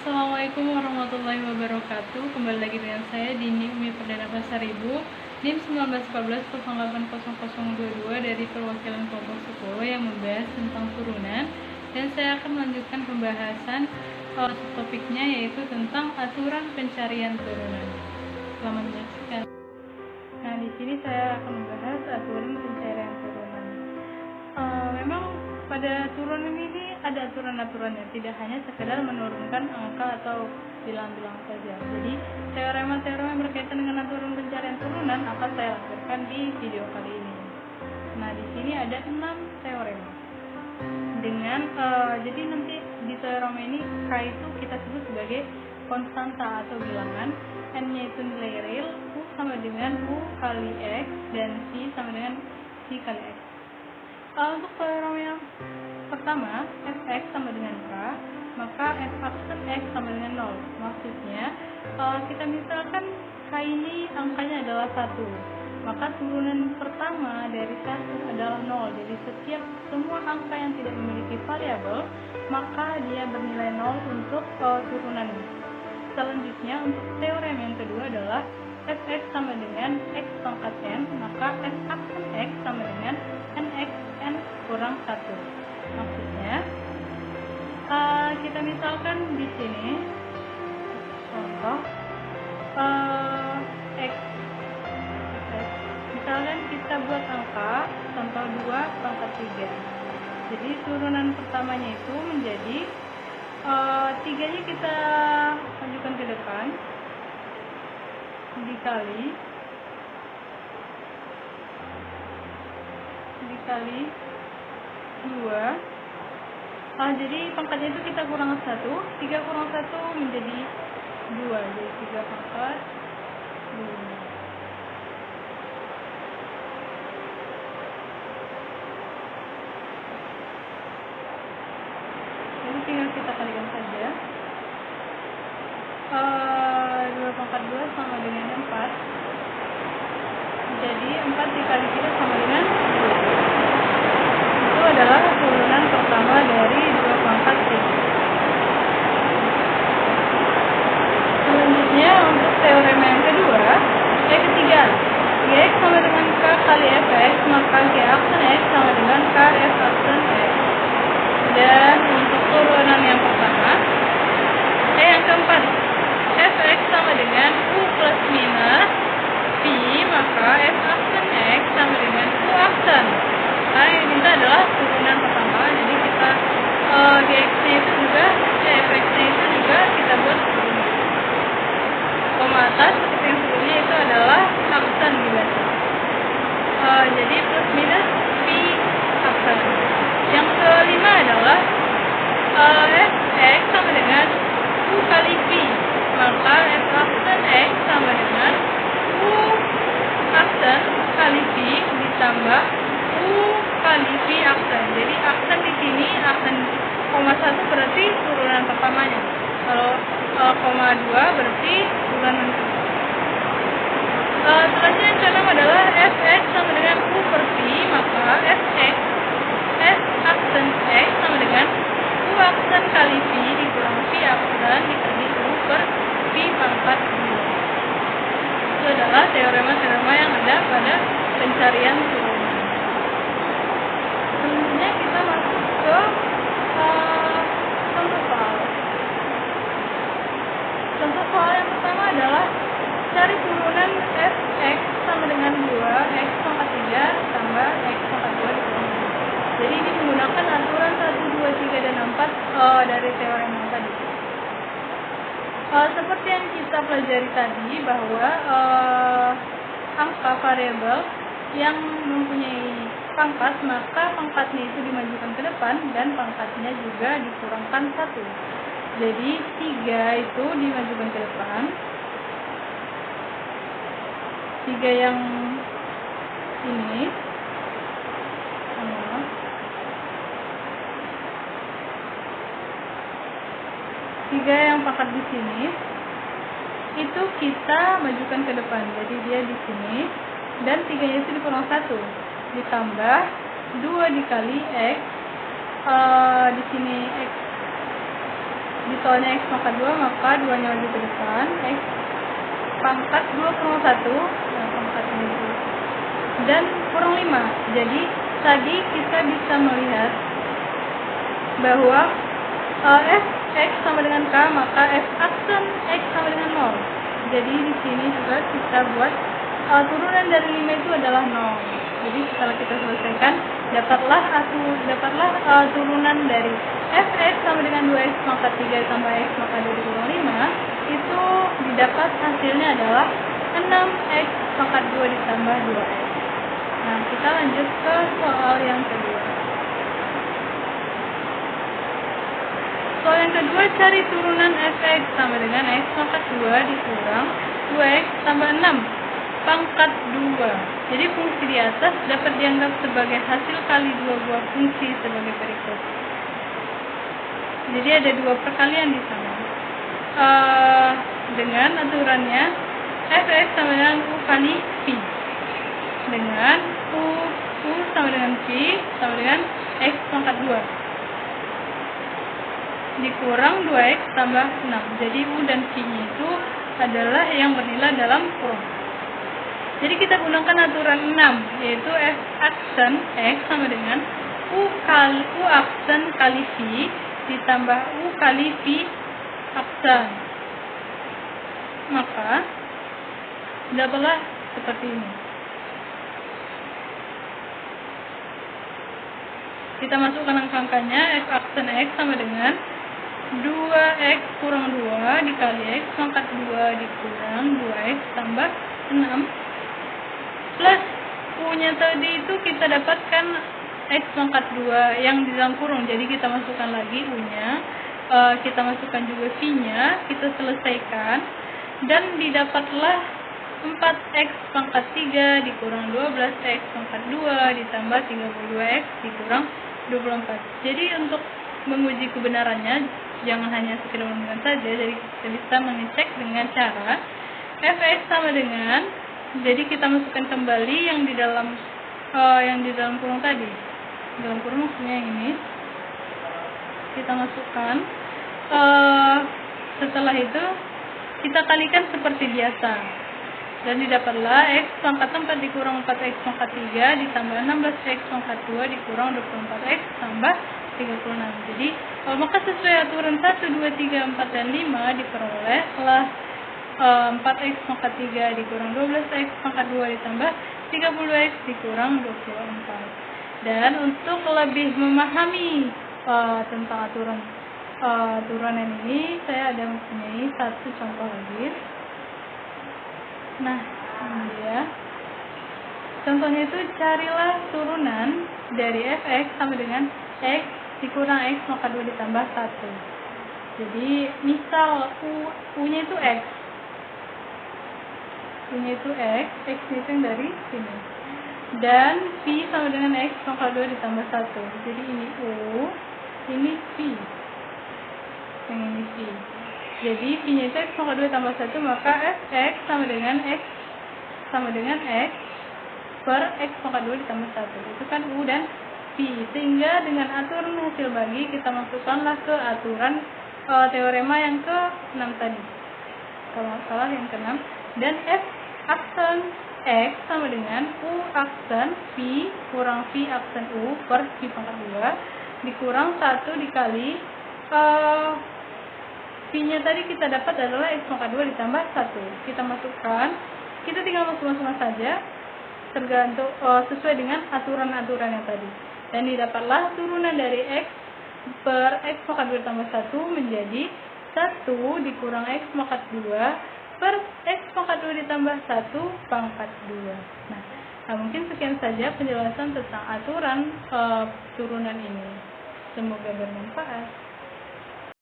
Assalamualaikum warahmatullahi wabarakatuh. Kembali lagi dengan saya Dini Umi Perdana Pasar Ibu, NIM 1914-080022 dari perwakilan kelompok 10 yang membahas tentang turunan, dan saya akan melanjutkan pembahasan topiknya, yaitu tentang aturan pencarian turunan. Selamat menyaksikan. Nah, di sini saya akan membahas aturan pencarian turunan. Memang pada turunan ini ada aturan-aturannya, tidak hanya sekedar menurunkan angka atau bilang-bilang saja. Jadi teorema-teorema yang berkaitan dengan aturan pencarian turunan akan saya lakukan di video kali ini. Nah, di sini ada 6 teorema. Jadi nanti di teorema ini K itu kita sebut sebagai konstanta atau bilangan, N-nya itu nilai real, U sama dengan U kali X, dan C sama dengan C kali X. Untuk teorema yang pertama, fx sama dengan k, maka f aksen x sama dengan 0. Maksudnya, kita misalkan k ini angkanya adalah 1, maka turunan pertama dari 1 adalah 0. Jadi semua angka yang tidak memiliki variabel, maka dia bernilai 0 untuk turunan. Selanjutnya, untuk teorema yang kedua adalah fx sama dengan x pangkat n, maka f aksen x sama dengan nx n kurang 1. Maksudnya, kita misalkan di sini contoh x. Misalkan kita buat angka contoh 2 pangkat 3. Jadi turunan pertamanya itu menjadi 3-nya kita majukan ke depan dikali 2. Jadi pangkatnya itu kita kurang 1, 3 kurang 1 menjadi 2, jadi 3 pangkat 2. Jadi tinggal kita kalikan saja. 2 pangkat 2 sama dengan 4. Jadi 4 dikali 3 sama dengan 2. Itu adalah turunan pertama dari 2 pangkat 3. Selanjutnya, untuk teorema yang kedua, ketiga, Gx sama dengan K kali Fx, maka G aksen X sama dengan K F aksen X. Dan untuk turunan yang pertama, yang keempat, Fx sama dengan U plus minus V, maka F aksen X sama dengan U aksen. Nah, yang diminta adalah turunan pertama, jadi kita Gx-nya itu juga, Fx-nya itu juga kita buat turunan. Koma atas seperti yang sebelumnya itu adalah aksen biasa. Jadi plus minus V aksen. Yang kelima adalah Fx sama dengan U kali V, maka F aksen X sama dengan U aksen kali V ditambah U kali V aksen. Jadi aksen di sini, aksen koma 1 berarti turunan pertamanya. Kalau koma 2 berarti turunan kedua. Selanjutnya yang keenam adalah Fx sama dengan U per V, maka Fx F aksen X sama dengan U aksen kali V dikurang V aksen dikali U per V pangkat 2. Itu adalah teorema-teorema yang ada pada pencarian turunan. Selanjutnya kita masuk ke contoh soal. Contoh soal yang pertama adalah cari turunan Fx sama dengan 2 X pangkat 3 tambah X pangkat 2 dikurang 2. Jadi ini menggunakan aturan 1, 2, 3, dan 4 dari teorema tadi. Seperti yang kita pelajari tadi, bahwa angka variabel yang mempunyai pangkat, maka pangkatnya itu dimajukan ke depan dan pangkatnya juga dikurangkan 1. Jadi 3 itu dimajukan ke depan, 3 yang ini, 3 yang pangkat di sini itu kita majukan ke depan, jadi dia di sini, dan 3-nya itu dikurang 1 ditambah 2 dikali X, di sini X di soalnya X pangkat 2, maka 2-nya wajib ke depan. X pangkat 2 kurang 1, pangkat ini, dan kurang 5. Jadi tadi kita bisa melihat bahwa f X sama dengan K, maka f aksen X sama dengan 0. Jadi di sini juga kita buat turunan dari 5 itu adalah 0. Jadi setelah kita selesaikan, dapatlah turunan dari fx sama dengan 2x pangkat 3 tambah x pangkat 2 dikurang 5, itu didapat hasilnya adalah 6x pangkat 2 ditambah 2x. Nah, kita lanjut ke soal yang kedua. Soal yang kedua, cari turunan fx sama dengan x pangkat 2 dikurang 2x tambah 6 pangkat 2. Jadi fungsi di atas dapat dianggap sebagai hasil kali dua buah fungsi sebagai berikut. Jadi ada dua perkalian di sana. Dengan aturannya fx sama dengan u kali v, dengan u sama dengan v sama dengan x pangkat 2 dikurang 2x tambah 6. Jadi u dan v-nya itu adalah yang bernilai dalam kurung. Jadi kita gunakan aturan 6, yaitu f aksen x sama dengan u aksen kali v ditambah u kali v aksen. Maka dapatlah seperti ini. Kita masukkan angka-angkanya. F aksen x sama dengan 2x kurang 2 dikali x pangkat 2 dikurang 2x tambah 6 plus u-nya tadi itu kita dapatkan x pangkat 2 yang di dalam kurung. Jadi kita masukkan lagi u-nya, kita masukkan juga v-nya, kita selesaikan, dan didapatlah 4x pangkat 3 dikurang 12x pangkat 2 ditambah 32x dikurang 24. Jadi untuk menguji kebenarannya, jangan hanya sekedar menentukan saja. Jadi kita bisa mengecek dengan cara fx sama dengan, jadi kita masukkan kembali yang di dalam kurung tadi. Dalam kurung maksudnya yang ini. Kita masukkan. Setelah itu kita kalikan seperti biasa. Dan didapatlah x pangkat 4 dikurang 4x pangkat 3 ditambah 16x pangkat 2 dikurang 24x tambah 36. Jadi maka sesuai aturan 1, 2, 3, 4, dan 5 diperolehlah 4x pangkat 3 dikurang 12x pangkat 2 ditambah 30x dikurang 24. Dan untuk lebih memahami tentang turunan ini, saya ada mempunyai satu contoh lagi. Nah, ini dia. Contohnya itu, carilah turunan dari fx sama dengan x dikurang x pangkat 2 ditambah 1. Jadi misal u-nya itu x, u-nya itu x itu yang dari sini, dan v sama dengan x pangkat 2 ditambah 1. Jadi ini u, ini v, yang ini v. Jadi v-nya itu x pangkat 2 tambah 1, maka fx sama dengan x per x pangkat 2 ditambah 1. Itu kan u dan v. Sehingga dengan aturan hasil bagi, kita masukkanlah ke aturan teorema yang ke-6 tadi. Kalau salah yang ke-6. Dan f aksen x sama dengan u aksen v kurang v aksen u per v pangkat 2 dikurang 1 dikali v-nya tadi kita dapat adalah x pangkat 2 ditambah 1. Kita masukkan, kita tinggal masukkan saja tergantung sesuai dengan aturan-aturan yang tadi. Dan didapatlah turunan dari x per x pangkat 2 ditambah 1 menjadi 1 dikurang x pangkat 2 per x pangkat 2 ditambah 1 pangkat 2. Nah, mungkin sekian saja penjelasan tentang aturan turunan ini. Semoga bermanfaat.